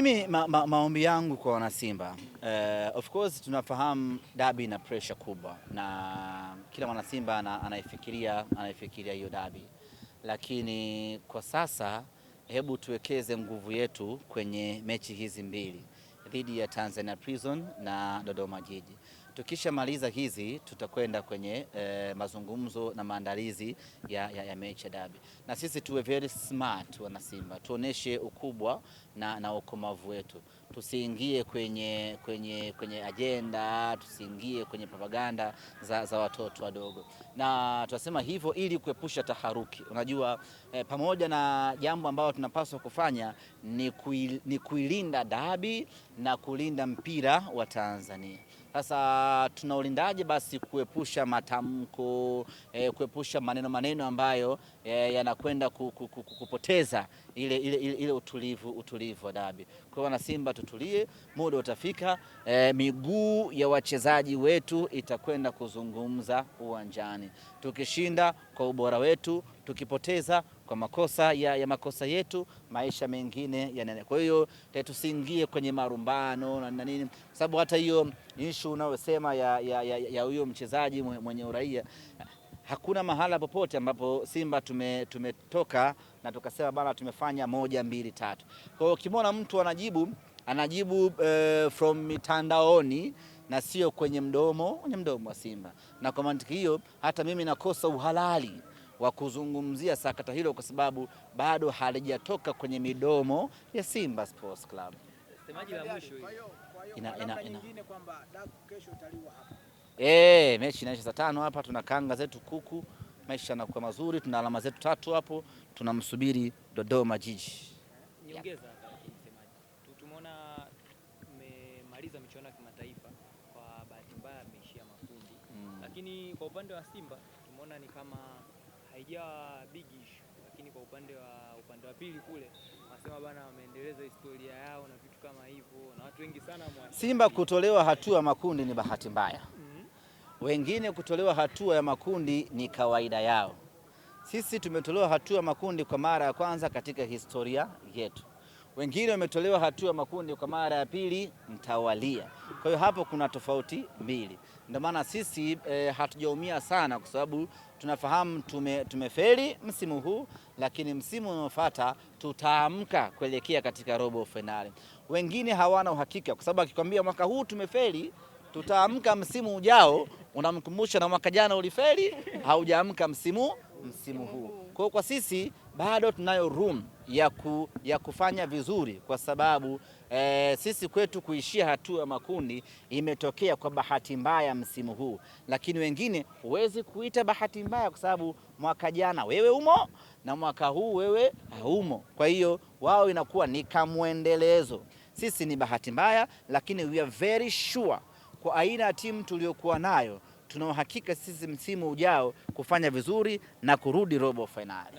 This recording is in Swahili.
Mimi maombi yangu kwa wanasimba, of course tunafahamu dabi na pressure kubwa na kila mwanasimba anaifikiria hiyo dabi, lakini kwa sasa hebu tuwekeze nguvu yetu kwenye mechi hizi mbili dhidi ya Tanzania Prison na Dodoma Jiji. Tukishamaliza hizi tutakwenda kwenye mazungumzo na maandalizi ya mechi ya dabi, na sisi tuwe very smart wana Simba, tuoneshe ukubwa na ukomavu wetu, tusiingie kwenye ajenda, tusiingie kwenye propaganda za watoto wadogo, na tunasema hivyo ili kuepusha taharuki. Unajua pamoja na jambo ambalo tunapaswa kufanya ni kuilinda dabi na kulinda mpira wa Tanzania. Sasa tunaulindaje? Basi kuepusha matamko, kuepusha maneno ambayo yanakwenda kupoteza ile utulivu wa dabi. Kwa wana Simba tutulie, muda utafika, miguu ya wachezaji wetu itakwenda kuzungumza uwanjani. Tukishinda kwa ubora wetu, tukipoteza kwa makosa makosa yetu, maisha mengine yanaendelea. Kwa hiyo tusiingie kwenye marumbano na nini, sababu hata hiyo issue unayosema ya huyo mchezaji mwenye uraia, hakuna mahala popote ambapo Simba tumetoka na tukasema bana tumefanya 1 2 3. Kwa hiyo kimona mtu anajibu from mitandaoni na sio kwenye mdomo wa Simba, na kwa mantiki hiyo hata mimi nakosa uhalali wa kuzungumzia sakata hilo kwa sababu bado halijatoka kwenye midomo ya Simba Sports Club. Semaji la mwisho nyingine kwamba kesho utaliwa hapa. Mechi inaisha saa 5 hapa, tuna kanga zetu kuku, maisha yanakuwa mazuri, tuna alama zetu 3 hapo, tunamsubiri Dodoma Jiji. Niongeza msemaji. Tumeona mmemaliza michuano ya kimataifa, kwa bahati mbaya ameishia makundi. Lakini kwa upande wa Simba tumeona ni kama haijawa big issue, lakini kwa upande wa pili kule wanasema bana wameendeleza historia yao na vitu kama hivyo, na watu wengi sana Simba kutolewa hatua ya makundi ni bahati mbaya. Wengine kutolewa hatua ya makundi ni kawaida yao. Sisi tumetolewa hatua ya makundi kwa mara ya kwanza katika historia yetu. Wengine wametolewa hatua ya makundi kwa mara ya pili mtawalia. Kwa hiyo hapo kuna tofauti mbili. Ndio maana sisi hatujaumia sana kwa sababu tunafahamu tumefeli msimu huu, lakini msimu unaofuata tutaamka kuelekea katika robo finali. Wengine hawana uhakika kwa sababu akikwambia mwaka huu tumefeli, tutaamka msimu ujao, unamkumbusha na mwaka jana ulifeli, haujaamka msimu huu. Kwa sisi bado tunayo room ya kufanya vizuri kwa sababu sisi kwetu kuishia hatua ya makundi imetokea kwa bahati mbaya msimu huu, lakini wengine huwezi kuita bahati mbaya kwa sababu mwaka jana wewe umo na mwaka huu wewe haumo. Kwa hiyo wao inakuwa ni kamwendelezo. Sisi ni bahati mbaya, lakini we are very sure kwa aina ya timu tuliokuwa nayo tuna uhakika sisi msimu ujao kufanya vizuri na kurudi robo finali.